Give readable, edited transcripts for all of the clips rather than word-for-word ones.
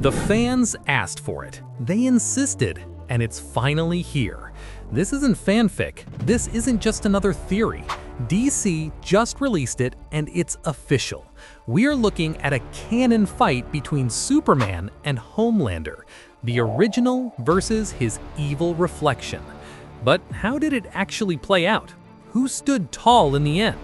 The fans asked for it. They insisted, and it's finally here. This isn't fanfic. This isn't just another theory. DC just released it, and it's official. We are looking at a canon fight between Superman and Homelander, the original versus his evil reflection. But how did it actually play out? Who stood tall in the end?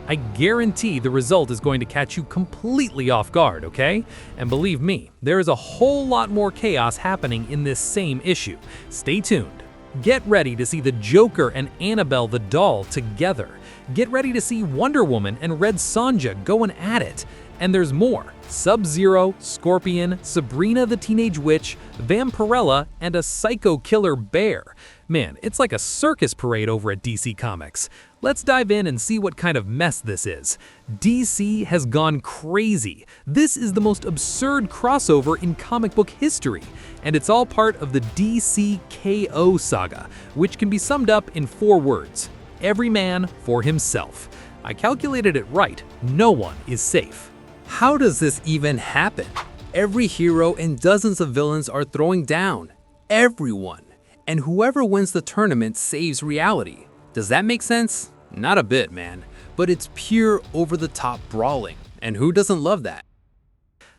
I guarantee the result is going to catch you completely off guard, okay? And believe me, there is a whole lot more chaos happening in this same issue. Stay tuned. Get ready to see the Joker and Annabelle the doll together. Get ready to see Wonder Woman and Red Sonja going at it. And there's more. Sub-Zero, Scorpion, Sabrina the Teenage Witch, Vampirella, and a psycho killer bear. Man, it's like a circus parade over at DC Comics. Let's dive in and see what kind of mess this is. DC has gone crazy. This is the most absurd crossover in comic book history, and it's all part of the DC K.O. saga, which can be summed up in 4 words: every man for himself. I calculated it right. No one is safe. How does this even happen? Every hero and dozens of villains are throwing down. Everyone. And whoever wins the tournament saves reality. Does that make sense? Not a bit, man. But it's pure over-the-top brawling. And who doesn't love that?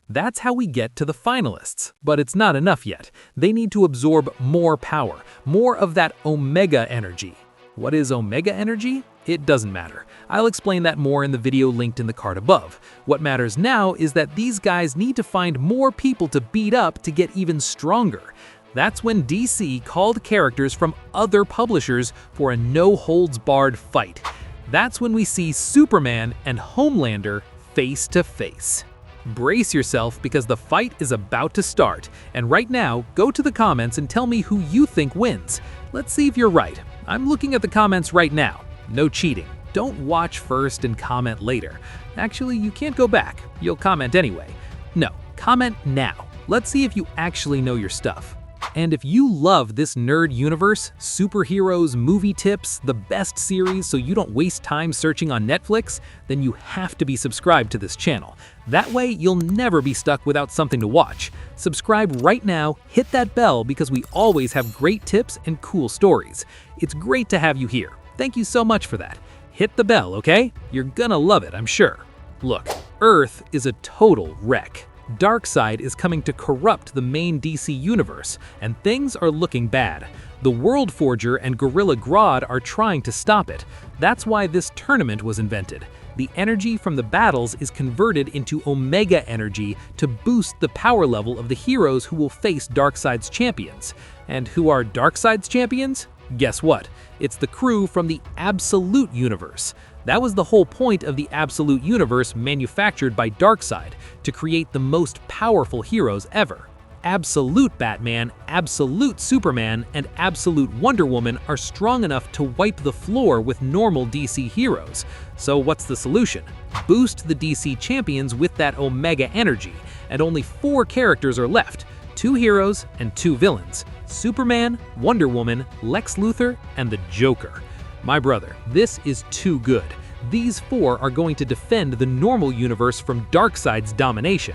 That's how we get to the finalists. But it's not enough yet. They need to absorb more power, more of that Omega energy. What is Omega energy? It doesn't matter. I'll explain that more in the video linked in the card above. What matters now is that these guys need to find more people to beat up to get even stronger. That's when DC called characters from other publishers for a no-holds-barred fight. That's when we see Superman and Homelander face to face. Brace yourself because the fight is about to start. And right now, go to the comments and tell me who you think wins. Let's see if you're right. I'm looking at the comments right now. No cheating. Don't watch first and comment later. Actually, you can't go back. You'll comment anyway. No, comment now. Let's see if you actually know your stuff. And if you love this nerd universe, superheroes, movie tips, the best series so you don't waste time searching on Netflix, then you have to be subscribed to this channel. That way, you'll never be stuck without something to watch. Subscribe right now, hit that bell because we always have great tips and cool stories. It's great to have you here. Thank you so much for that. Hit the bell, okay? You're gonna love it, I'm sure. Look, Earth is a total wreck. Darkseid is coming to corrupt the main DC universe, and things are looking bad. The World Forger and Gorilla Grodd are trying to stop it. That's why this tournament was invented. The energy from the battles is converted into Omega energy to boost the power level of the heroes who will face Darkseid's champions. And who are Darkseid's champions? Guess what? It's the crew from the Absolute Universe. That was the whole point of the Absolute Universe manufactured by Darkseid, to create the most powerful heroes ever. Absolute Batman, Absolute Superman, and Absolute Wonder Woman are strong enough to wipe the floor with normal DC heroes. So what's the solution? Boost the DC champions with that Omega energy, and only 4 characters are left: 2 heroes and 2 villains: Superman, Wonder Woman, Lex Luthor, and the Joker. My brother, this is too good. These 4 are going to defend the normal universe from Darkseid's domination.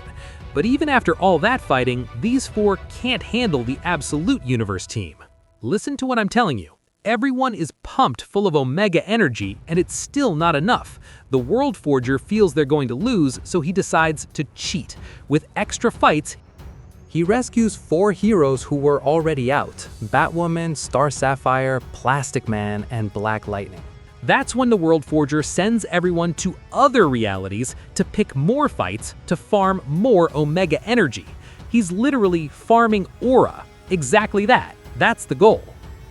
But even after all that fighting, these 4 can't handle the Absolute Universe team. Listen to what I'm telling you. Everyone is pumped full of Omega energy, and it's still not enough. The World Forger feels they're going to lose, so he decides to cheat. With extra fights, he rescues 4 heroes who were already out: Batwoman, Star Sapphire, Plastic Man, and Black Lightning. That's when the World Forger sends everyone to other realities to pick more fights to farm more Omega energy. He's literally farming aura. Exactly that. That's the goal.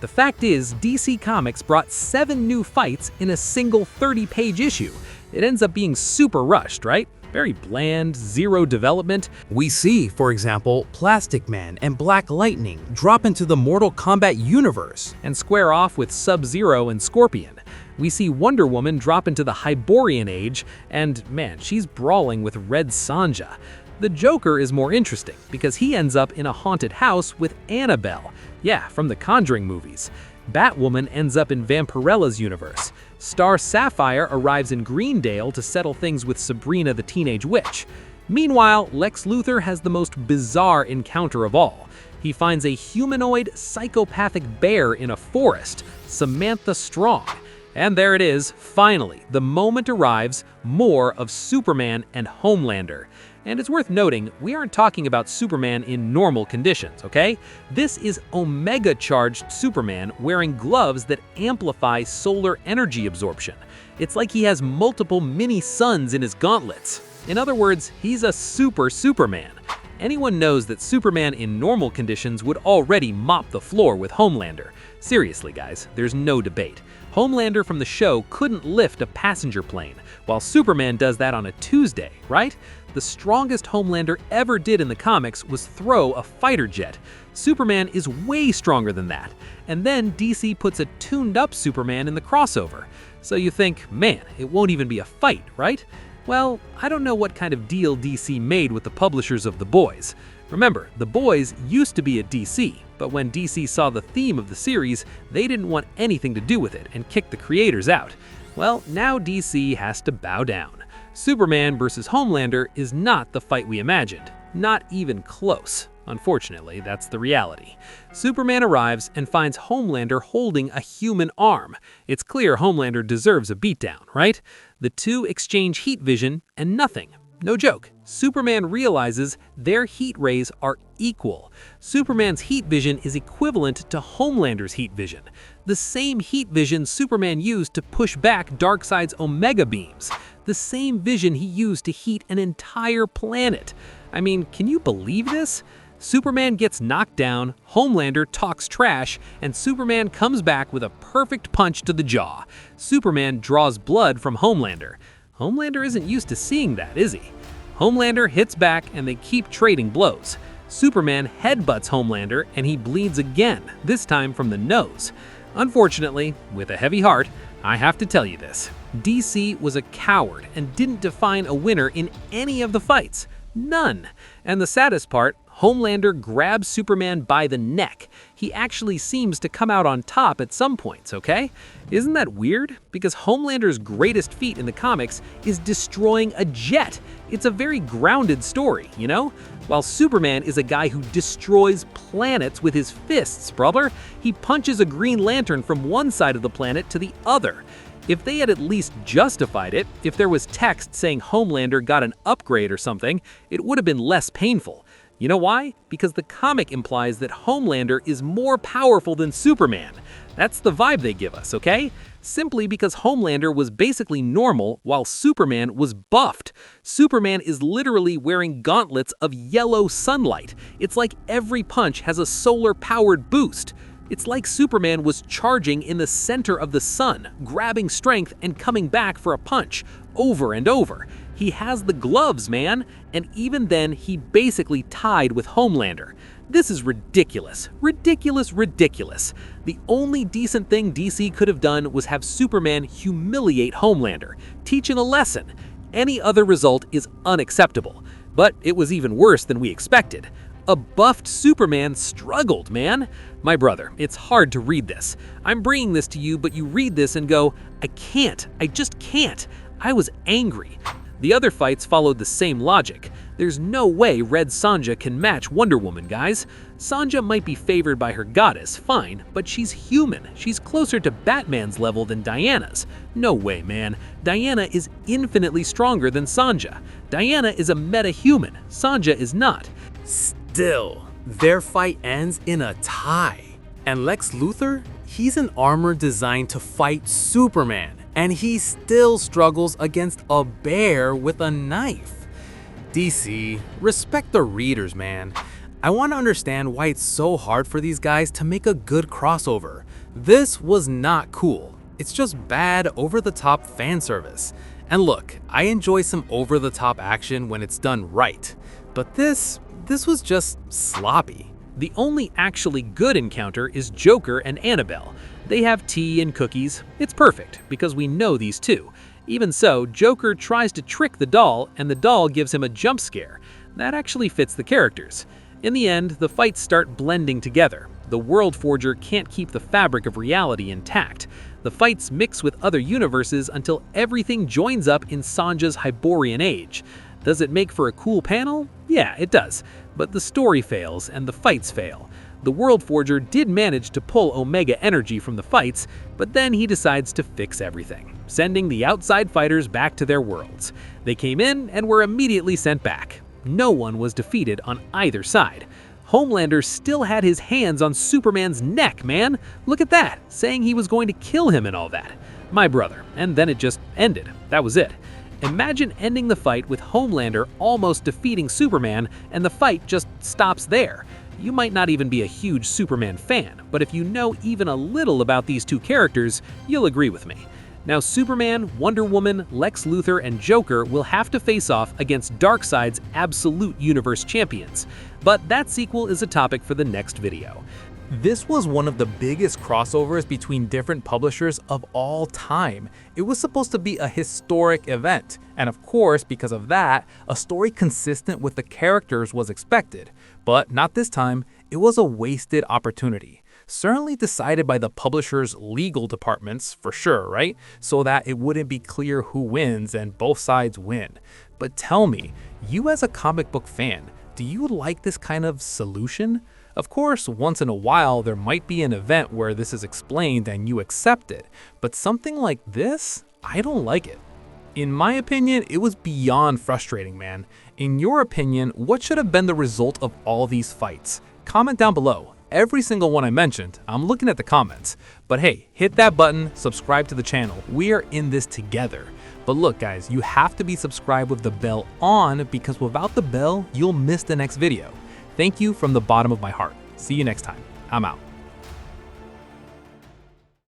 The fact is, DC Comics brought 7 new fights in a single 30-page issue. It ends up being super rushed, right? Very bland, zero development. We see, for example, Plastic Man and Black Lightning drop into the Mortal Kombat universe and square off with Sub-Zero and Scorpion. We see Wonder Woman drop into the Hyborian Age, and man, she's brawling with Red Sonja. The Joker is more interesting because he ends up in a haunted house with Annabelle. Yeah, from the Conjuring movies. Batwoman ends up in Vampirella's universe. Star Sapphire arrives in Greendale to settle things with Sabrina the Teenage Witch. Meanwhile, Lex Luthor has the most bizarre encounter of all. He finds a humanoid, psychopathic bear in a forest, Samantha Strong. And there it is, finally, the moment arrives, more of Superman and Homelander. And it's worth noting, we aren't talking about Superman in normal conditions, okay? This is Omega-charged Superman wearing gloves that amplify solar energy absorption. It's like he has multiple mini-suns in his gauntlets. In other words, he's a Superman. Anyone knows that Superman in normal conditions would already mop the floor with Homelander. Seriously, guys, there's no debate. Homelander from the show couldn't lift a passenger plane, while Superman does that on a Tuesday, right? The strongest Homelander ever did in the comics was throw a fighter jet. Superman is way stronger than that. And then DC puts a tuned-up Superman in the crossover. So you think, man, it won't even be a fight, right? Well, I don't know what kind of deal DC made with the publishers of The Boys. Remember, The Boys used to be at DC, but when DC saw the theme of the series, they didn't want anything to do with it and kicked the creators out. Well, now DC has to bow down. Superman versus Homelander is not the fight we imagined. Not even close. Unfortunately, that's the reality. Superman arrives and finds Homelander holding a human arm. It's clear Homelander deserves a beatdown, right? The two exchange heat vision and nothing. No joke. Superman realizes their heat rays are equal. Superman's heat vision is equivalent to Homelander's heat vision. The same heat vision Superman used to push back Darkseid's Omega beams. The same vision he used to heat an entire planet. I mean, can you believe this? Superman gets knocked down, Homelander talks trash, and Superman comes back with a perfect punch to the jaw. Superman draws blood from Homelander. Homelander isn't used to seeing that, is he? Homelander hits back and they keep trading blows. Superman headbutts Homelander and he bleeds again, this time from the nose. Unfortunately, with a heavy heart, I have to tell you this. DC was a coward and didn't define a winner in any of the fights. None. And the saddest part, Homelander grabs Superman by the neck. He actually seems to come out on top at some points, okay? Isn't that weird? Because Homelander's greatest feat in the comics is destroying a jet. It's a very grounded story, you know? While Superman is a guy who destroys planets with his fists, brother. He punches a Green Lantern from one side of the planet to the other. If they had at least justified it, if there was text saying Homelander got an upgrade or something, it would have been less painful. You know why? Because the comic implies that Homelander is more powerful than Superman. That's the vibe they give us, okay? Simply because Homelander was basically normal while Superman was buffed. Superman is literally wearing gauntlets of yellow sunlight. It's like every punch has a solar-powered boost. It's like Superman was charging in the center of the sun, grabbing strength and coming back for a punch, over and over. He has the gloves, man, and even then he basically tied with Homelander. This is ridiculous. Ridiculous, ridiculous. The only decent thing DC could have done was have Superman humiliate Homelander, teach him a lesson. Any other result is unacceptable. But it was even worse than we expected. A buffed Superman struggled, man. My brother, it's hard to read this. I'm bringing this to you, but you read this and go, I can't. I just can't. I was angry. The other fights followed the same logic. There's no way Red Sonja can match Wonder Woman, guys. Sonja might be favored by her goddess, fine, but she's human. She's closer to Batman's level than Diana's. No way, man. Diana is infinitely stronger than Sonja. Diana is a meta-human. Sonja is not. Still, their fight ends in a tie. And Lex Luthor? He's an armor designed to fight Superman, and he still struggles against a bear with a knife. DC, respect the readers, man. I want to understand why it's so hard for these guys to make a good crossover. This was not cool. It's just bad, over-the-top fan service. And look, I enjoy some over-the-top action when it's done right. But this was just sloppy. The only actually good encounter is Joker and Annabelle. They have tea and cookies. It's perfect, because we know these two. Even so, Joker tries to trick the doll, and the doll gives him a jump scare. That actually fits the characters. In the end, the fights start blending together. The World Forger can't keep the fabric of reality intact. The fights mix with other universes until everything joins up in Sonja's Hyborian age. Does it make for a cool panel? Yeah, it does. But the story fails and the fights fail. The World Forger did manage to pull Omega energy from the fights, but then he decides to fix everything, sending the outside fighters back to their worlds. They came in and were immediately sent back. No one was defeated on either side. Homelander still had his hands on Superman's neck, man. Look at that, saying he was going to kill him and all that. My brother, and then it just ended. That was it. Imagine ending the fight with Homelander almost defeating Superman, and the fight just stops there. You might not even be a huge Superman fan, but if you know even a little about these two characters, you'll agree with me. Now Superman, Wonder Woman, Lex Luthor, and Joker will have to face off against Darkseid's absolute universe champions. But that sequel is a topic for the next video. This was one of the biggest crossovers between different publishers of all time. It was supposed to be a historic event, and of course, because of that, a story consistent with the characters was expected. But not this time. It was a wasted opportunity. Certainly decided by the publisher's legal departments, for sure, right? So that it wouldn't be clear who wins and both sides win. But tell me, you as a comic book fan, do you like this kind of solution? Of course, once in a while, there might be an event where this is explained and you accept it, but something like this, I don't like it. In my opinion, it was beyond frustrating, man. In your opinion, what should have been the result of all these fights? Comment down below. Every single one I mentioned, I'm looking at the comments. But hey, hit that button, subscribe to the channel. We are in this together. But look guys, you have to be subscribed with the bell on because without the bell, you'll miss the next video. Thank you from the bottom of my heart. See you next time. I'm out.